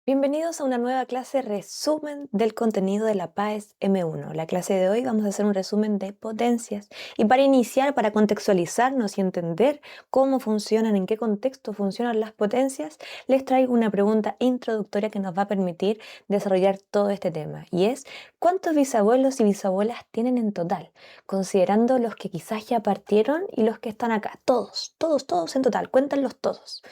Bienvenidos a una nueva clase resumen del contenido de la PAES M1. La clase de hoy vamos a hacer un resumen de potencias y para iniciar, para contextualizarnos y entender cómo funcionan, en qué contexto funcionan las potencias, les traigo una pregunta introductoria que nos va a permitir desarrollar todo este tema y es ¿cuántos bisabuelos y bisabuelas tienen en total? Considerando los que quizás ya partieron y los que están acá. Todos en total, cuéntanlos todos.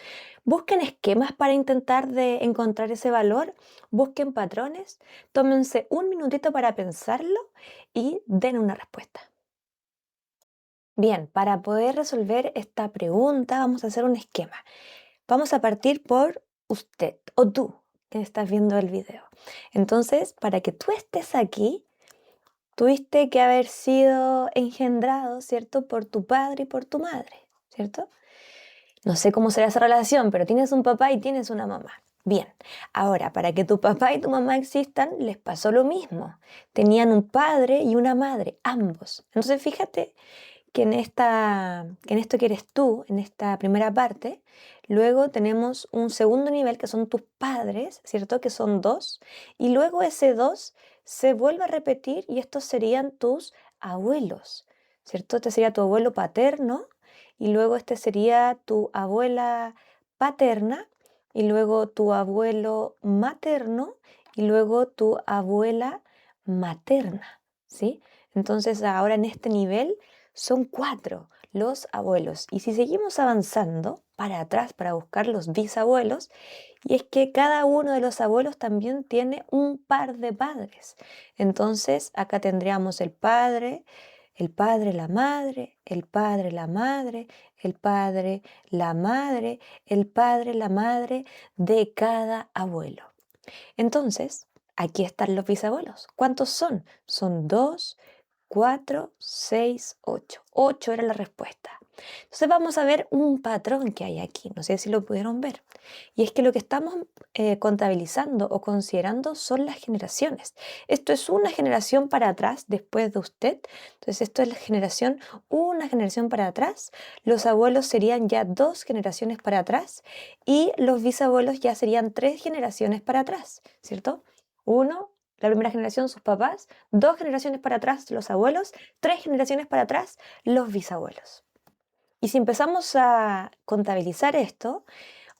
Busquen esquemas para intentar de encontrar ese valor, busquen patrones, tómense un minutito para pensarlo y den una respuesta. Bien, para poder resolver esta pregunta vamos a hacer un esquema. Vamos a partir por usted o tú que estás viendo el video. Entonces, para que tú estés aquí, tuviste que haber sido engendrado, ¿cierto? Por tu padre y por tu madre, ¿cierto? No sé cómo será esa relación, pero tienes un papá y tienes una mamá. Bien, ahora, para que tu papá y tu mamá existan, les pasó lo mismo. Tenían un padre y una madre, ambos. Entonces, fíjate que en esto que eres tú, en esta primera parte, luego tenemos un segundo nivel que son tus padres, ¿cierto? Que son dos. Y luego ese dos se vuelve a repetir y estos serían tus abuelos, ¿cierto? Este sería tu abuelo paterno y luego este sería tu abuela paterna y luego tu abuelo materno y luego tu abuela materna, ¿sí? Entonces ahora en este nivel son cuatro los abuelos. Y si seguimos avanzando para atrás para buscar los bisabuelos, y es que cada uno de los abuelos también tiene un par de padres. Entonces acá tendríamos el padre, la madre, el padre, la madre, el padre, la madre, el padre, la madre de cada abuelo. Entonces, aquí están los bisabuelos. ¿Cuántos son? Son dos, 4, 6, 8. 8 era la respuesta. Entonces vamos a ver un patrón que hay aquí. No sé si lo pudieron ver. Y es que lo que estamos contabilizando o considerando son las generaciones. Esto es una generación para atrás después de usted. Entonces esto es la generación, una generación para atrás. Los abuelos serían ya dos generaciones para atrás. Y los bisabuelos ya serían tres generaciones para atrás, ¿cierto? Uno, la primera generación, sus papás, dos generaciones para atrás, los abuelos, tres generaciones para atrás, los bisabuelos. Y si empezamos a contabilizar esto,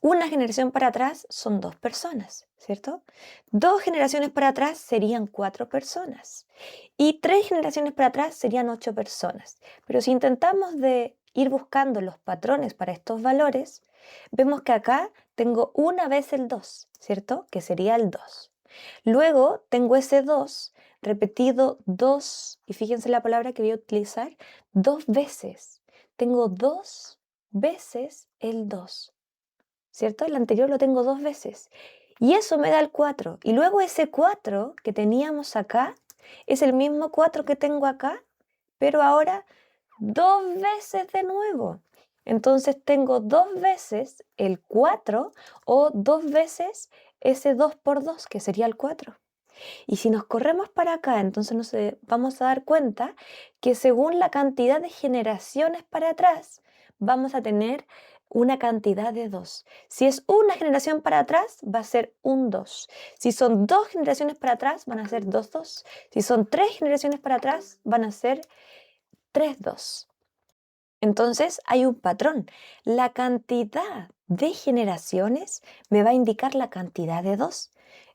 una generación para atrás son dos personas, ¿cierto? Dos generaciones para atrás serían cuatro personas. Y tres generaciones para atrás serían ocho personas. Pero si intentamos de ir buscando los patrones para estos valores, vemos que acá tengo una vez el 2, ¿cierto? Que sería el 2. Luego tengo ese 2 repetido dos, y fíjense la palabra que voy a utilizar, dos veces. Tengo dos veces el 2, ¿cierto? El anterior lo tengo dos veces. Y eso me da el 4. Y luego ese 4 que teníamos acá es el mismo 4 que tengo acá, pero ahora dos veces de nuevo. Entonces tengo dos veces el 4 o dos veces ese 2 por 2 que sería el 4. Y si nos corremos para acá, entonces vamos a dar cuenta que según la cantidad de generaciones para atrás, vamos a tener una cantidad de 2. Si es una generación para atrás, va a ser un 2. Si son dos generaciones para atrás, van a ser 2 2. Si son tres generaciones para atrás, van a ser 3 2. Entonces hay un patrón. La cantidad de generaciones me va a indicar la cantidad de 2.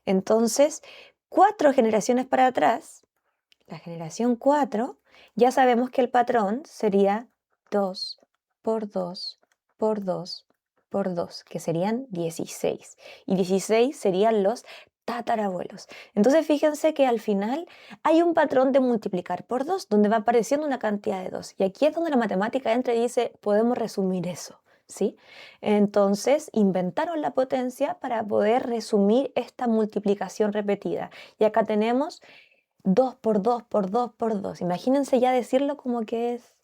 Entonces, cuatro generaciones para atrás, la generación 4, ya sabemos que el patrón sería 2 por 2 por 2 por 2, que serían 16. Y 16 serían los tatarabuelos. Entonces fíjense que al final hay un patrón de multiplicar por 2, donde va apareciendo una cantidad de 2. Y aquí es donde la matemática entra y dice, podemos resumir eso, ¿sí? Entonces inventaron la potencia para poder resumir esta multiplicación repetida. Y acá tenemos 2 por 2 por 2 por 2. Imagínense ya decirlo como que es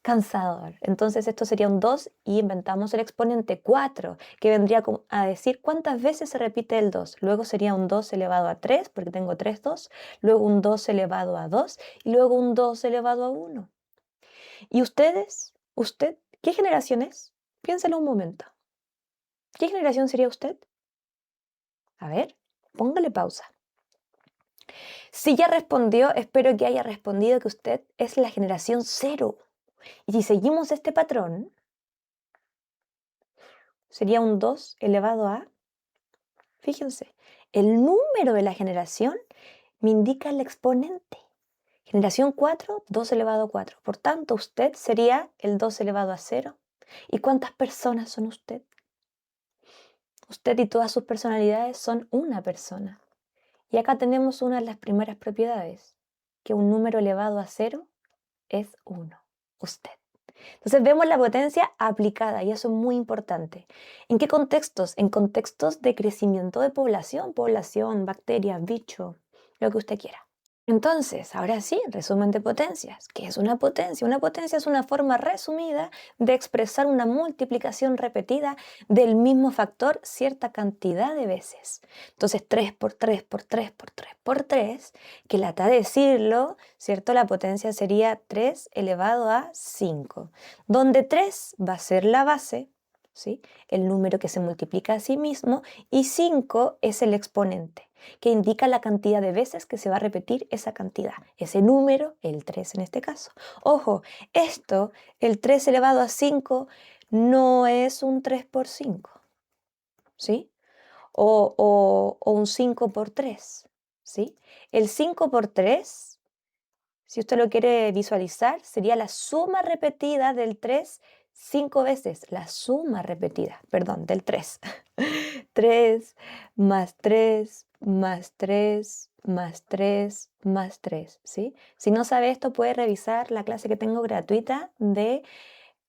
cansador. Entonces esto sería un 2 y inventamos el exponente 4, que vendría a decir cuántas veces se repite el 2. Luego sería un 2 elevado a 3, porque tengo 3 2. Luego un 2 elevado a 2 y luego un 2 elevado a 1. ¿Y ustedes? ¿Usted? ¿Qué generación es? Piénselo un momento. ¿Qué generación sería usted? A ver, póngale pausa. Si ya respondió, espero que haya respondido que usted es la generación 0. Y si seguimos este patrón, sería un 2 elevado a, fíjense, el número de la generación me indica el exponente. Generación 4, 2 elevado a 4. Por tanto, usted sería el 2 elevado a 0. ¿Y cuántas personas son usted? Usted y todas sus personalidades son una persona. Y acá tenemos una de las primeras propiedades, que un número elevado a 0 es 1, usted. Entonces vemos la potencia aplicada y eso es muy importante. ¿En qué contextos? En contextos de crecimiento de población, bacterias, bicho, lo que usted quiera. Entonces, ahora sí, resumen de potencias. ¿Qué es una potencia? Una potencia es una forma resumida de expresar una multiplicación repetida del mismo factor cierta cantidad de veces. Entonces, 3 por 3 por 3 por 3 por 3, que lata decirlo, ¿cierto? La potencia sería 3 elevado a 5, donde 3 va a ser la base, ¿sí? El número que se multiplica a sí mismo, y 5 es el exponente, que indica la cantidad de veces que se va a repetir esa cantidad, ese número, el 3 en este caso. Ojo, esto, el 3 elevado a 5, no es un 3 por 5, ¿sí? O un 5 por 3, ¿sí? El 5 por 3, si usted lo quiere visualizar, sería la suma repetida del 3 5 veces, la suma repetida, perdón, del 3. 3 más 3 más 3 más 3 más 3, ¿sí? Si no sabe esto, puede revisar la clase que tengo gratuita de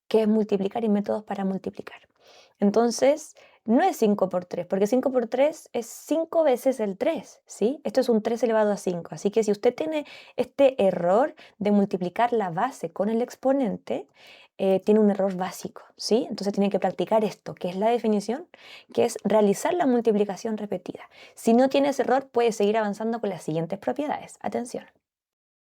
qué es multiplicar y métodos para multiplicar. Entonces, no es 5 por 3, porque 5 por 3 es 5 veces el 3, ¿sí? Esto es un 3 elevado a 5. Así que si usted tiene este error de multiplicar la base con el exponente, tiene un error básico, ¿sí? Entonces tiene que practicar esto, que es la definición, que es realizar la multiplicación repetida. Si no tiene ese error, puede seguir avanzando con las siguientes propiedades. Atención.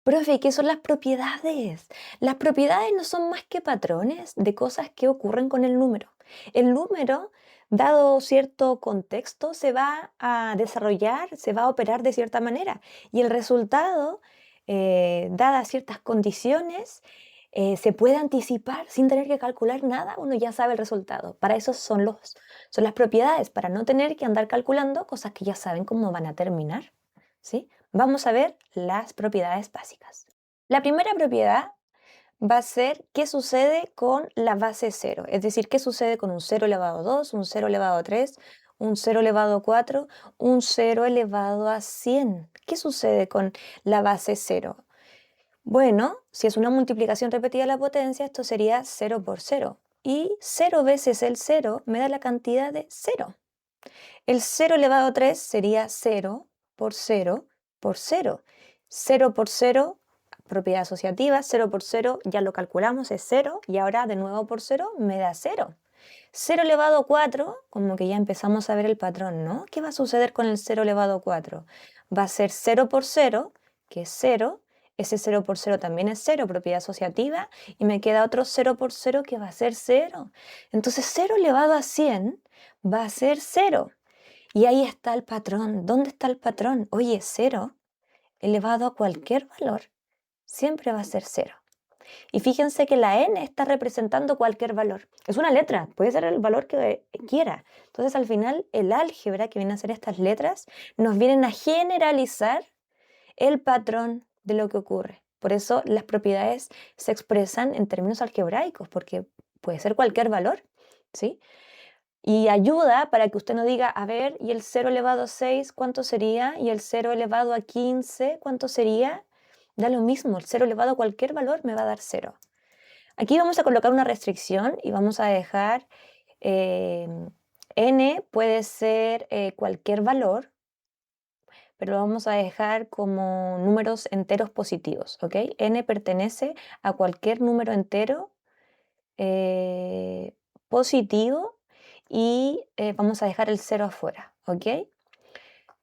Profe, ¿qué son las propiedades? Las propiedades no son más que patrones de cosas que ocurren con el número. El número, dado cierto contexto, se va a desarrollar, se va a operar de cierta manera. Y el resultado, dadas ciertas condiciones, se puede anticipar sin tener que calcular nada. Uno ya sabe el resultado. Para eso son las propiedades, para no tener que andar calculando cosas que ya saben cómo van a terminar, ¿sí? Vamos a ver las propiedades básicas. La primera propiedad va a ser qué sucede con la base 0, es decir, qué sucede con un 0 elevado a 2, un 0 elevado a 3, un 0 elevado a 4, un 0 elevado a 100. ¿Qué sucede con la base 0? Bueno, si es una multiplicación repetida de la potencia, esto sería 0 por 0. Y 0 veces el 0 me da la cantidad de 0. El 0 elevado a 3 sería 0 por 0 por 0. 0 por 0, propiedad asociativa, 0 por 0 ya lo calculamos, es 0, y ahora de nuevo por 0 me da 0. 0 elevado a 4, como que ya empezamos a ver el patrón, ¿no? ¿Qué va a suceder con el 0 elevado a 4? Va a ser 0 por 0, que es 0, ese 0 por 0 también es 0, propiedad asociativa, y me queda otro 0 por 0 que va a ser 0. Entonces 0 elevado a 100 va a ser 0. Y ahí está el patrón. ¿Dónde está el patrón? Oye, 0 elevado a cualquier valor siempre va a ser 0. Y fíjense que la n está representando cualquier valor. Es una letra, puede ser el valor que quiera. Entonces al final el álgebra, que viene a ser estas letras, nos vienen a generalizar el patrón de lo que ocurre. Por eso las propiedades se expresan en términos algebraicos, porque puede ser cualquier valor, ¿sí? Y ayuda para que usted no diga, a ver, ¿y el 0 elevado a 6 cuánto sería? ¿Y el 0 elevado a 15 cuánto sería? Da lo mismo, el 0 elevado a cualquier valor me va a dar 0. Aquí vamos a colocar una restricción y vamos a dejar n puede ser cualquier valor, pero lo vamos a dejar como números enteros positivos, ¿ok? N pertenece a cualquier número entero positivo y vamos a dejar el 0 afuera, ¿ok?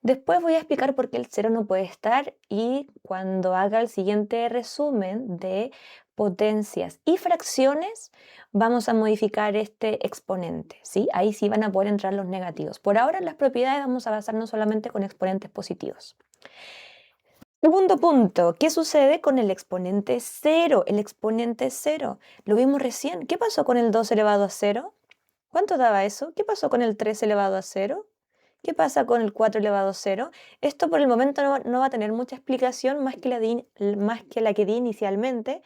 Después voy a explicar por qué el 0 no puede estar y cuando haga el siguiente resumen de potencias y fracciones, vamos a modificar este exponente, ¿sí? Ahí sí van a poder entrar los negativos. Por ahora en las propiedades vamos a basarnos solamente con exponentes positivos. Segundo punto, ¿qué sucede con el exponente cero? El exponente cero, lo vimos recién. ¿Qué pasó con el 2 elevado a cero? ¿Cuánto daba eso? ¿Qué pasó con el 3 elevado a cero? ¿Qué pasa con el 4 elevado a cero? Esto por el momento no va a tener mucha explicación más que la que di inicialmente,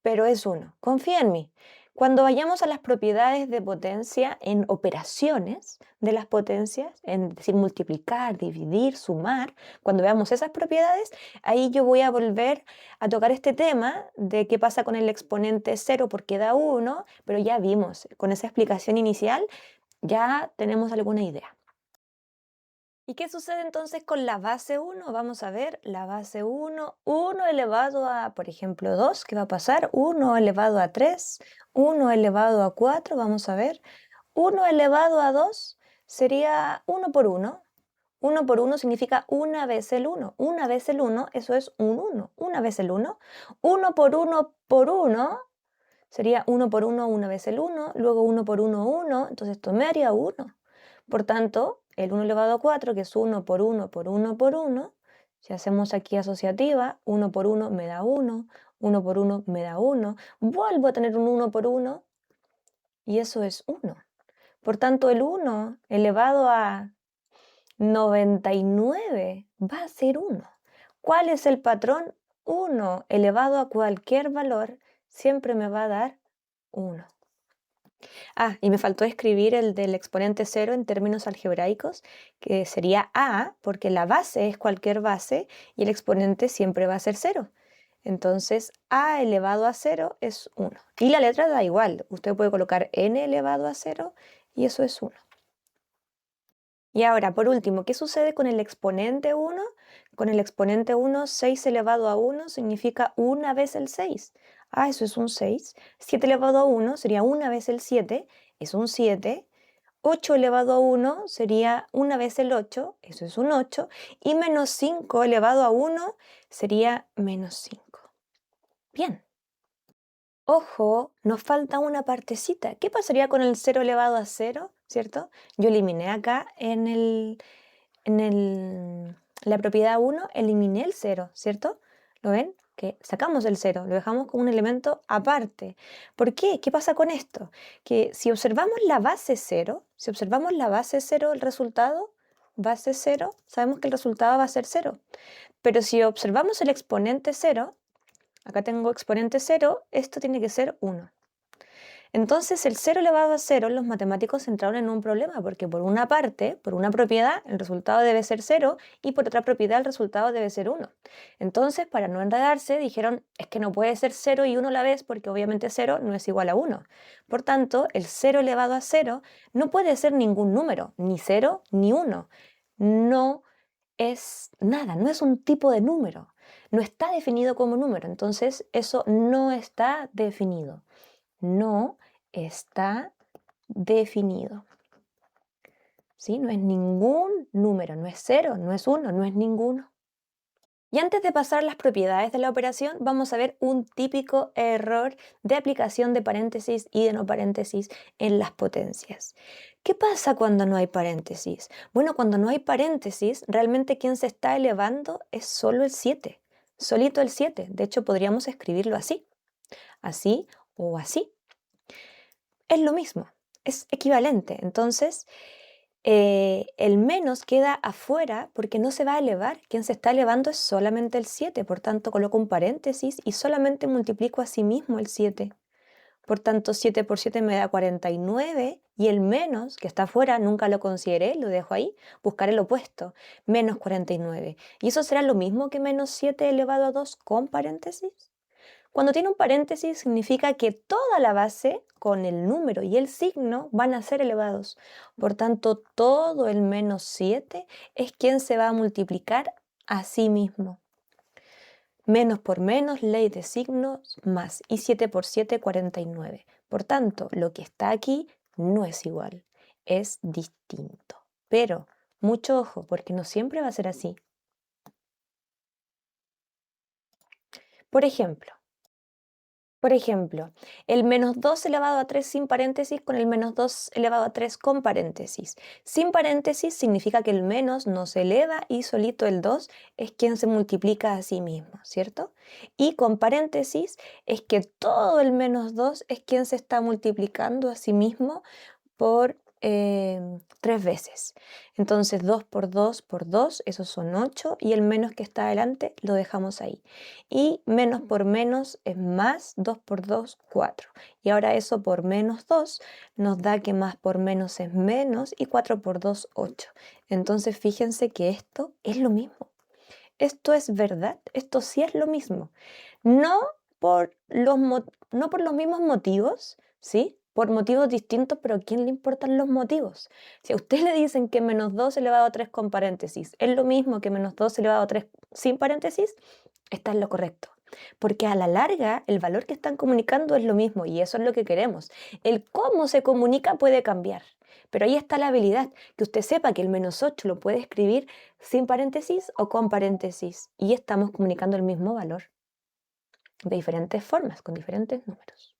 pero es uno. Confía en mí. Cuando vayamos a las propiedades de potencia en operaciones de las potencias, en decir multiplicar, dividir, sumar, cuando veamos esas propiedades, ahí yo voy a volver a tocar este tema de qué pasa con el exponente cero porque da 1, pero ya vimos, con esa explicación inicial ya tenemos alguna idea. ¿Y qué sucede entonces con la base 1? Vamos a ver la base 1, 1 elevado a, por ejemplo, 2, ¿qué va a pasar? 1 elevado a 3, 1 elevado a 4, vamos a ver. 1 elevado a 2 sería 1 por 1. 1 por 1 significa una vez el 1. Una vez el 1, eso es un 1. Una vez el 1. 1 por 1 sería 1 por 1 una vez el 1. Luego 1 por 1, 1. Entonces esto me haría 1. Por tanto, el 1 elevado a 4, que es 1 por 1 por 1 por 1, si hacemos aquí asociativa, 1 por 1 me da 1, 1 por 1 me da 1, vuelvo a tener un 1 por 1 y eso es 1. Por tanto, el 1 elevado a 99 va a ser 1. ¿Cuál es el patrón? 1 elevado a cualquier valor siempre me va a dar 1. Ah, y me faltó escribir el del exponente cero en términos algebraicos, que sería a, porque la base es cualquier base y el exponente siempre va a ser cero. Entonces, a elevado a cero es 1. Y la letra da igual. Usted puede colocar n elevado a cero y eso es 1. Y ahora, por último, ¿qué sucede con el exponente 1? Con el exponente 1, 6 elevado a 1 significa una vez el 6. Ah, eso es un 6. 7 elevado a 1 sería una vez el 7, es un 7. 8 elevado a 1 sería una vez el 8, eso es un 8. Y menos 5 elevado a 1 sería menos 5. Bien. Ojo, nos falta una partecita. ¿Qué pasaría con el 0 elevado a 0? ¿Cierto? Yo eliminé acá la propiedad 1, eliminé el 0, ¿cierto? ¿Lo ven? Que sacamos el 0, lo dejamos como un elemento aparte. ¿Por qué? ¿Qué pasa con esto? Que si observamos la base 0, el resultado, base 0, sabemos que el resultado va a ser 0. Pero si observamos el exponente 0, acá tengo exponente 0, esto tiene que ser 1. Entonces, el 0 elevado a 0, los matemáticos entraron en un problema, porque por una parte, por una propiedad, el resultado debe ser 0 y por otra propiedad el resultado debe ser 1. Entonces, para no enredarse, dijeron, es que no puede ser 0 y 1 a la vez, porque obviamente 0 no es igual a 1. Por tanto, el 0 elevado a 0 no puede ser ningún número, ni 0 ni 1. No es nada, no es un tipo de número. No está definido como número, entonces eso no está definido. No está definido. ¿Sí? No es ningún número, no es 0, no es 1, no es ninguno. Y antes de pasar las propiedades de la operación, vamos a ver un típico error de aplicación de paréntesis y de no paréntesis en las potencias. ¿Qué pasa cuando no hay paréntesis? Bueno, cuando no hay paréntesis, realmente quien se está elevando es solo el 7, solito el 7. De hecho, podríamos escribirlo así o así. Es lo mismo, es equivalente. Entonces, el menos queda afuera porque no se va a elevar. Quien se está elevando es solamente el 7. Por tanto, coloco un paréntesis y solamente multiplico a sí mismo el 7. Por tanto, 7 por 7 me da 49 y el menos que está afuera nunca lo consideré, lo dejo ahí. Buscaré el opuesto, menos 49. ¿Y eso será lo mismo que menos 7 elevado a 2 con paréntesis? Cuando tiene un paréntesis significa que toda la base con el número y el signo van a ser elevados. Por tanto, todo el menos 7 es quien se va a multiplicar a sí mismo. Menos por menos, ley de signos, más. Y 7 por 7, 49. Por tanto, lo que está aquí no es igual, es distinto. Pero, mucho ojo, porque no siempre va a ser así. Por ejemplo, Por ejemplo, el menos 2 elevado a 3 sin paréntesis con el menos 2 elevado a 3 con paréntesis. Sin paréntesis significa que el menos no se eleva y solito el 2 es quien se multiplica a sí mismo, ¿cierto? Y con paréntesis es que todo el menos 2 es quien se está multiplicando a sí mismo por 3 veces. Entonces 2 por 2, esos son 8 y el menos que está adelante lo dejamos ahí. Y menos por menos es más, 2 por 2, 4. Y ahora eso por menos 2 nos da que más por menos es menos y 4 por 2, 8. Entonces fíjense que esto es lo mismo. Esto es verdad, esto sí es lo mismo. No no por los mismos motivos, ¿sí? Por motivos distintos, pero ¿a quién le importan los motivos? Si a usted le dicen que menos 2 elevado a 3 con paréntesis es lo mismo que menos 2 elevado a 3 sin paréntesis, está en lo correcto. Porque a la larga el valor que están comunicando es lo mismo y eso es lo que queremos. El cómo se comunica puede cambiar, pero ahí está la habilidad, que usted sepa que el menos 8 lo puede escribir sin paréntesis o con paréntesis y estamos comunicando el mismo valor de diferentes formas, con diferentes números.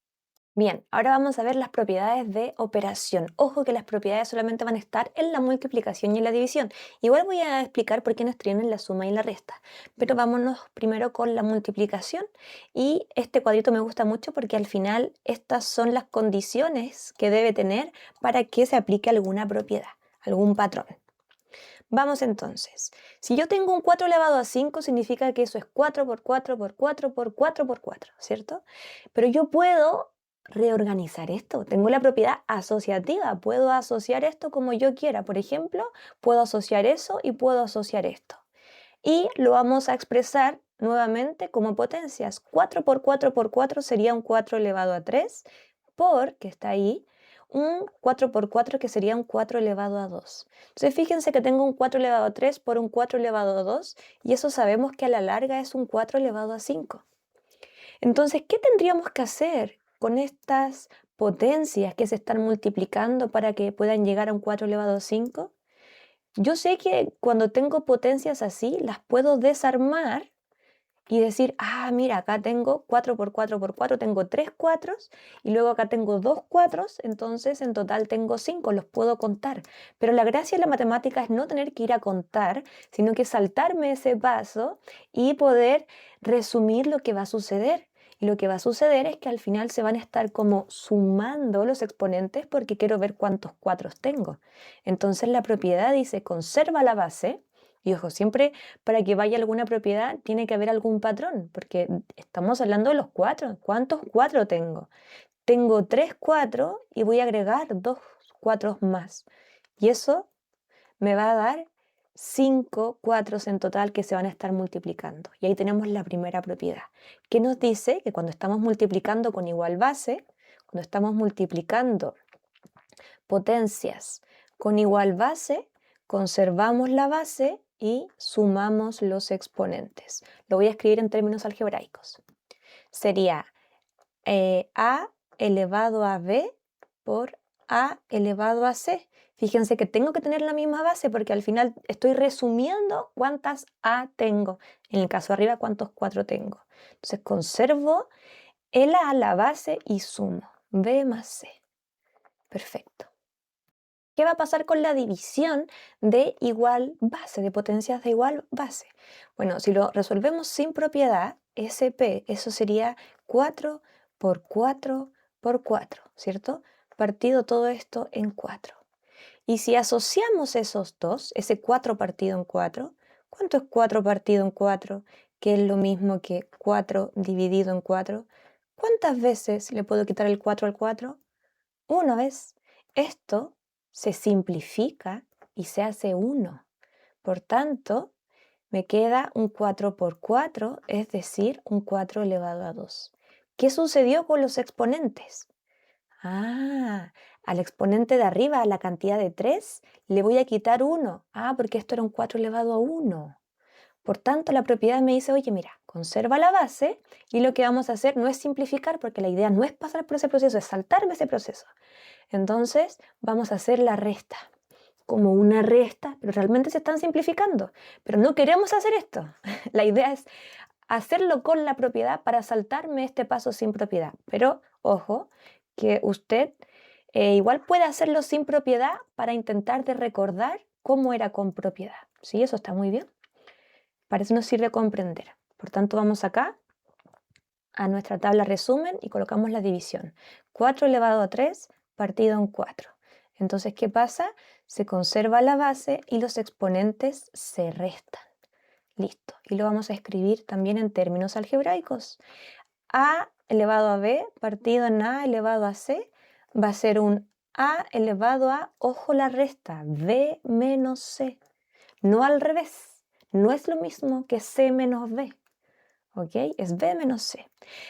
Bien, ahora vamos a ver las propiedades de operación. Ojo que las propiedades solamente van a estar en la multiplicación y en la división. Igual voy a explicar por qué nos tienen la suma y la resta, pero vámonos primero con la multiplicación. Y este cuadrito me gusta mucho porque al final estas son las condiciones que debe tener para que se aplique alguna propiedad, algún patrón. Vamos entonces. Si yo tengo un 4 elevado a 5, significa que eso es 4 por 4 por 4 por 4 por 4, ¿cierto? Pero yo puedo reorganizar esto. Tengo la propiedad asociativa. Puedo asociar esto como yo quiera. Por ejemplo, puedo asociar eso y puedo asociar esto. Y lo vamos a expresar nuevamente como potencias. 4 por 4 por 4 sería un 4 elevado a 3 por, que está ahí, un 4 por 4 que sería un 4 elevado a 2. Entonces fíjense que tengo un 4 elevado a 3 por un 4 elevado a 2 y eso sabemos que a la larga es un 4 elevado a 5. Entonces, ¿qué tendríamos que hacer con estas potencias que se están multiplicando para que puedan llegar a un 4 elevado a 5? Yo sé que cuando tengo potencias así, las puedo desarmar y decir, ah, mira, acá tengo 4 por 4 por 4, tengo 3 cuatros y luego acá tengo 2 cuatros, entonces en total tengo 5, los puedo contar. Pero la gracia de la matemática es no tener que ir a contar, sino que saltarme ese paso y poder resumir lo que va a suceder. Y lo que va a suceder es que al final se van a estar como sumando los exponentes porque quiero ver cuántos cuatros tengo. Entonces la propiedad dice, conserva la base. Y ojo, siempre para que vaya alguna propiedad tiene que haber algún patrón, porque estamos hablando de los cuatro. ¿Cuántos cuatro tengo? Tengo 3 cuatro y voy a agregar 2 cuatros más. Y eso me va a dar 5 cuatros en total que se van a estar multiplicando. Y ahí tenemos la primera propiedad, que nos dice que cuando estamos multiplicando con igual base, cuando estamos multiplicando potencias con igual base, conservamos la base y sumamos los exponentes. Lo voy a escribir en términos algebraicos. Sería a elevado a b por a elevado a c. Fíjense que tengo que tener la misma base porque al final estoy resumiendo cuántas a tengo. En el caso de arriba, cuántos 4 tengo. Entonces conservo el a la base y sumo b más c. Perfecto. ¿Qué va a pasar con la división de igual base, de potencias de igual base? Bueno, si lo resolvemos sin propiedad, SP, eso sería 4 por 4 por 4, ¿cierto? Partido todo esto en 4. Y si asociamos esos dos, ese 4 partido en 4, ¿cuánto es 4 partido en 4? Que es lo mismo que 4 dividido en 4. ¿Cuántas veces le puedo quitar el 4 al 4? Una vez. Esto se simplifica y se hace 1. Por tanto, me queda un 4 por 4, es decir, un 4 elevado a 2. ¿Qué sucedió con los exponentes? Ah, al exponente de arriba, a la cantidad de 3, le voy a quitar 1. Ah, porque esto era un 4 elevado a 1. Por tanto, la propiedad me dice, oye, mira, conserva la base y lo que vamos a hacer no es simplificar, porque la idea no es pasar por ese proceso, es saltarme ese proceso. Entonces, vamos a hacer la resta, como una resta, pero realmente se están simplificando. Pero no queremos hacer esto. La idea es hacerlo con la propiedad para saltarme este paso sin propiedad. Pero ojo, que usted igual puede hacerlo sin propiedad para intentar de recordar cómo era con propiedad. ¿Sí? Eso está muy bien. Para eso nos sirve comprender. Por tanto, vamos acá a nuestra tabla resumen y colocamos la división. 4 elevado a 3 partido en 4. Entonces, ¿qué pasa? Se conserva la base y los exponentes se restan. Listo. Y lo vamos a escribir también en términos algebraicos. A elevado a B partido en A elevado a C va a ser un A elevado a, ojo la resta, B menos C. No al revés. No es lo mismo que C menos B. ¿Ok? Es B menos C.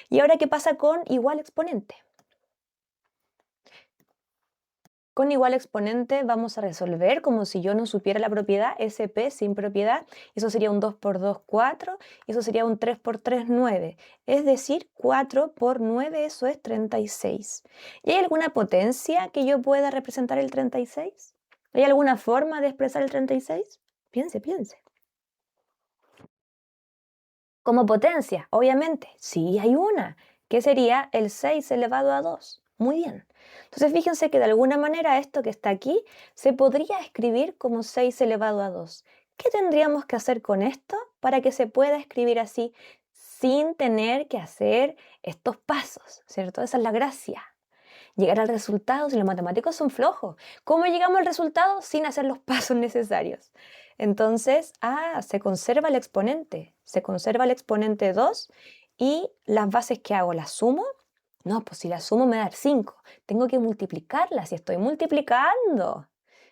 ¿Y ahora qué pasa con igual exponente? Con igual exponente vamos a resolver como si yo no supiera la propiedad, SP sin propiedad. Eso sería un 2 por 2, 4. Y eso sería un 3 por 3, 9. Es decir, 4 por 9, eso es 36. ¿Y hay alguna potencia que yo pueda representar el 36? ¿Hay alguna forma de expresar el 36? Piense, piense. Como potencia, obviamente, sí hay una, que sería el 6 elevado a 2. Muy bien. Entonces fíjense que de alguna manera esto que está aquí se podría escribir como 6 elevado a 2. ¿Qué tendríamos que hacer con esto para que se pueda escribir así sin tener que hacer estos pasos? ¿Cierto? Esa es la gracia. Llegar al resultado si los matemáticos son flojos. ¿Cómo llegamos al resultado? Sin hacer los pasos necesarios. Entonces, se conserva el exponente. Se conserva el exponente 2 y las bases que hago, ¿las sumo? No, pues si las sumo me da 5. Tengo que multiplicarlas y estoy multiplicando.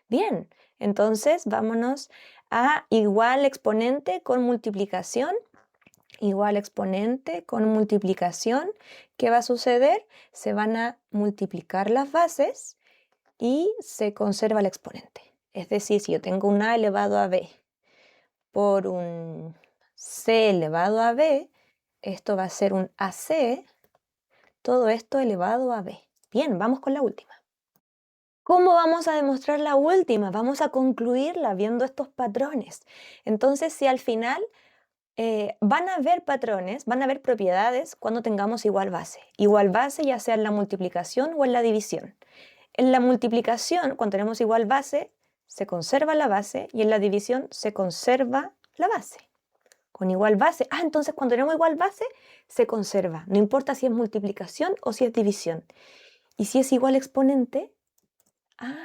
Bien, entonces vámonos a igual exponente con multiplicación. Igual exponente con multiplicación. ¿Qué va a suceder? Se van a multiplicar las bases y se conserva el exponente. Es decir, si yo tengo un a elevado a b por un c elevado a b, esto va a ser un ac, todo esto elevado a b. Bien, vamos con la última. ¿Cómo vamos a demostrar la última? Vamos a concluirla viendo estos patrones. Entonces, si al final van a haber patrones, van a haber propiedades cuando tengamos igual base. Igual base ya sea en la multiplicación o en la división. En la multiplicación, cuando tenemos igual base, se conserva la base y en la división se conserva la base. Con igual base. Entonces cuando tenemos igual base, se conserva. No importa si es multiplicación o si es división. Y si es igual exponente,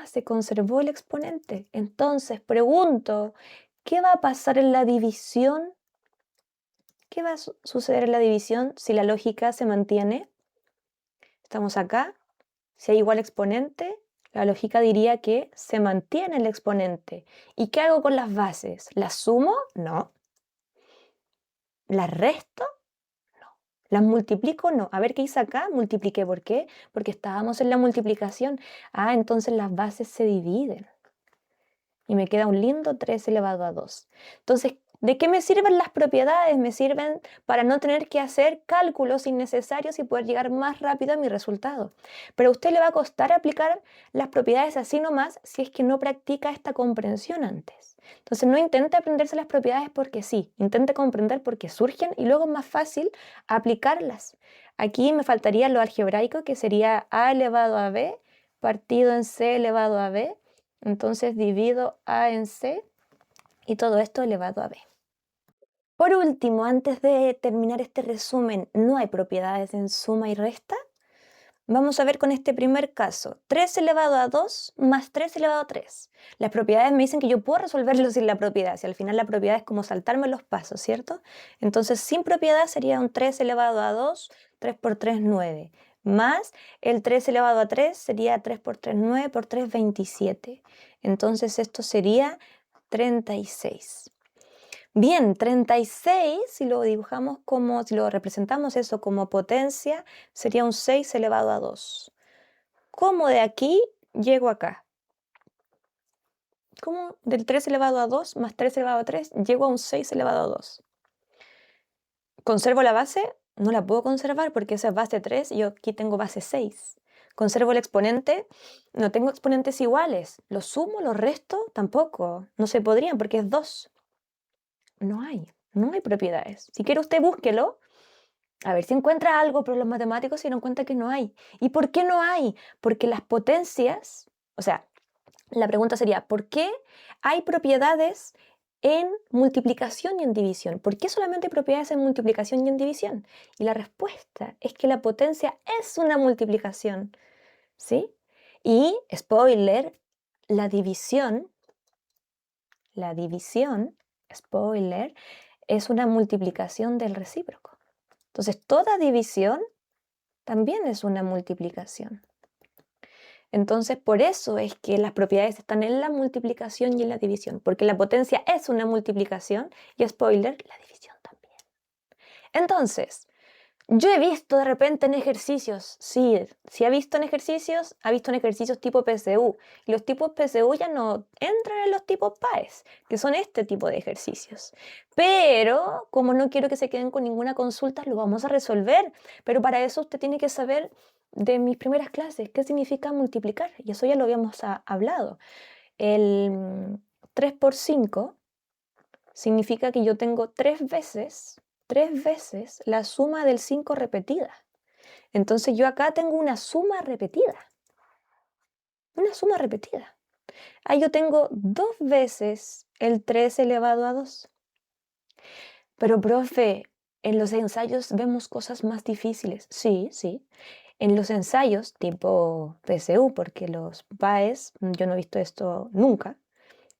se conservó el exponente. Entonces pregunto, ¿qué va a pasar en la división? ¿Qué va a suceder en la división si la lógica se mantiene? Estamos acá. Si hay igual exponente, la lógica diría que se mantiene el exponente. ¿Y qué hago con las bases? ¿Las sumo? No. ¿Las resto? No. ¿Las multiplico? No. A ver qué hice acá. Multipliqué. ¿Por qué? Porque estábamos en la multiplicación. Entonces las bases se dividen. Y me queda un lindo 3 elevado a 2. Entonces, ¿de qué me sirven las propiedades? Me sirven para no tener que hacer cálculos innecesarios y poder llegar más rápido a mi resultado. Pero a usted le va a costar aplicar las propiedades así nomás si es que no practica esta comprensión antes. Entonces, no intente aprenderse las propiedades porque sí, intente comprender porque surgen y luego es más fácil aplicarlas. Aquí me faltaría lo algebraico, que sería a elevado a b partido en c elevado a b. Entonces divido a en c y todo esto elevado a b. Por último, antes de terminar este resumen, no hay propiedades en suma y resta. Vamos a ver con este primer caso, 3 elevado a 2 más 3 elevado a 3. Las propiedades me dicen que yo puedo resolverlo sin la propiedad, si al final la propiedad es como saltarme los pasos, ¿cierto? Entonces sin propiedad sería un 3 elevado a 2, 3 por 3, 9. Más el 3 elevado a 3 sería 3 por 3, 9 por 3, 27. Entonces esto sería 36. Bien, 36, si lo dibujamos como, si lo representamos eso como potencia, sería un 6 elevado a 2. ¿Cómo de aquí llego acá? ¿Cómo del 3 elevado a 2 más 3 elevado a 3 llego a un 6 elevado a 2? ¿Conservo la base? No la puedo conservar porque esa es base 3 y yo aquí tengo base 6. ¿Conservo el exponente? No tengo exponentes iguales. ¿Los sumo, los resto? Tampoco. No se podrían porque es 2. No hay. No hay propiedades. Si quiere usted búsquelo, a ver si encuentra algo, pero los matemáticos se dieron cuenta que no hay. ¿Y por qué no hay? Porque las potencias, o sea, la pregunta sería, ¿por qué hay propiedades en multiplicación y en división? ¿Por qué solamente hay propiedades en multiplicación y en división? Y la respuesta es que la potencia es una multiplicación, ¿sí? Y, spoiler, la división, spoiler, es una multiplicación del recíproco. Entonces, toda división también es una multiplicación. Entonces, por eso es que las propiedades están en la multiplicación y en la división, porque la potencia es una multiplicación y, spoiler, la división también. Entonces, yo he visto de repente en ejercicios, sí, si ha visto en ejercicios tipo PSU. Y los tipos PSU ya no entran en los tipos PAES, que son este tipo de ejercicios. Pero, como no quiero que se queden con ninguna consulta, lo vamos a resolver. Pero para eso usted tiene que saber de mis primeras clases qué significa multiplicar. Y eso ya lo habíamos hablado. El 3 por 5 significa que yo tengo tres veces la suma del 5 repetida. Entonces yo acá tengo una suma repetida. Una suma repetida. Ahí yo tengo 2 veces el 3 elevado a 2. Pero, profe, en los ensayos vemos cosas más difíciles. Sí, sí. En los ensayos tipo PSU, porque los PAES, yo no he visto esto nunca,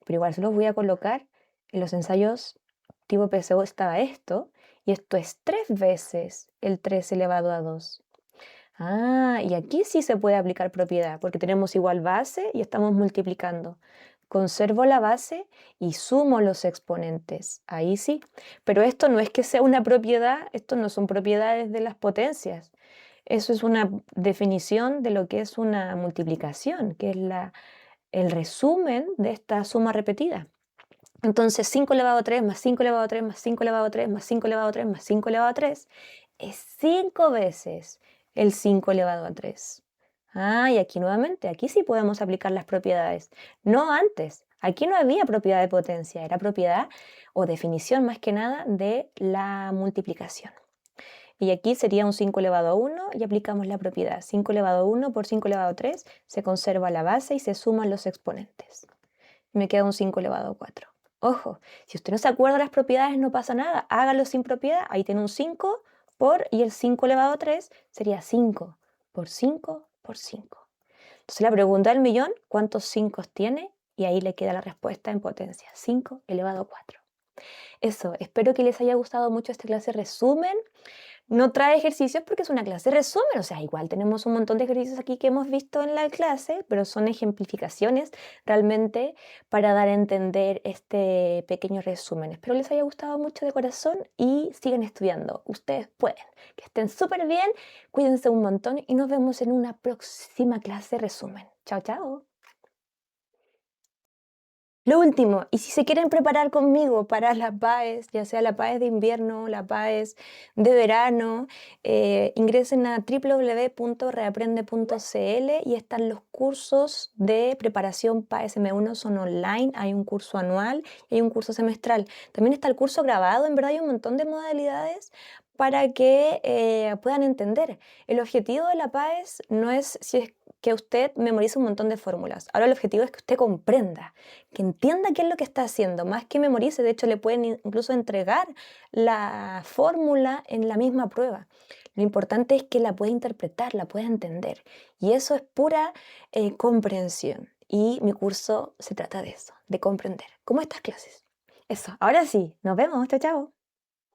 pero igual se los voy a colocar. En los ensayos tipo PSU estaba esto, y esto es 3 veces el 3 elevado a 2. Ah, y aquí sí se puede aplicar propiedad, porque tenemos igual base y estamos multiplicando. Conservo la base y sumo los exponentes. Ahí sí. Pero esto no es que sea una propiedad, esto no son propiedades de las potencias. Eso es una definición de lo que es una multiplicación, que es el resumen de esta suma repetida. Entonces 5 elevado a 3 más 5 elevado a 3 más 5 elevado a 3 más 5 elevado a 3 más 5 elevado a 3 es 5 veces el 5 elevado a 3. Ah, y aquí nuevamente, aquí sí podemos aplicar las propiedades. No antes, aquí no había propiedad de potencia, era propiedad o definición más que nada de la multiplicación. Y aquí sería un 5 elevado a 1 y aplicamos la propiedad. 5 elevado a 1 por 5 elevado a 3 se conserva la base y se suman los exponentes. Me queda un 5 elevado a 4. Ojo, si usted no se acuerda de las propiedades, no pasa nada. Hágalo sin propiedad. Ahí tiene un 5 y el 5 elevado a 3 sería 5 por 5 por 5. Entonces la pregunta del millón, ¿cuántos 5 tiene? Y ahí le queda la respuesta en potencia, 5 elevado a 4. Eso, espero que les haya gustado mucho esta clase resumen. No trae ejercicios porque es una clase resumen, o sea, igual tenemos un montón de ejercicios aquí que hemos visto en la clase, pero son ejemplificaciones realmente para dar a entender este pequeño resumen. Espero les haya gustado mucho de corazón y sigan estudiando. Ustedes pueden. Que estén súper bien, cuídense un montón y nos vemos en una próxima clase resumen. Chao, chao. Lo último, y si se quieren preparar conmigo para la PAES, ya sea la PAES de invierno, la PAES de verano, ingresen a www.reaprende.cl y están los cursos de preparación PAES M1, son online, hay un curso anual y hay un curso semestral. También está el curso grabado, en verdad hay un montón de modalidades para que puedan entender. El objetivo de la PAES no es si es que usted memorice un montón de fórmulas. Ahora el objetivo es que usted comprenda, que entienda qué es lo que está haciendo, más que memorice. De hecho, le pueden incluso entregar la fórmula en la misma prueba. Lo importante es que la pueda interpretar, la pueda entender. Y eso es pura comprensión. Y mi curso se trata de eso, de comprender, como estas clases. Eso, ahora sí, nos vemos, chao, chao.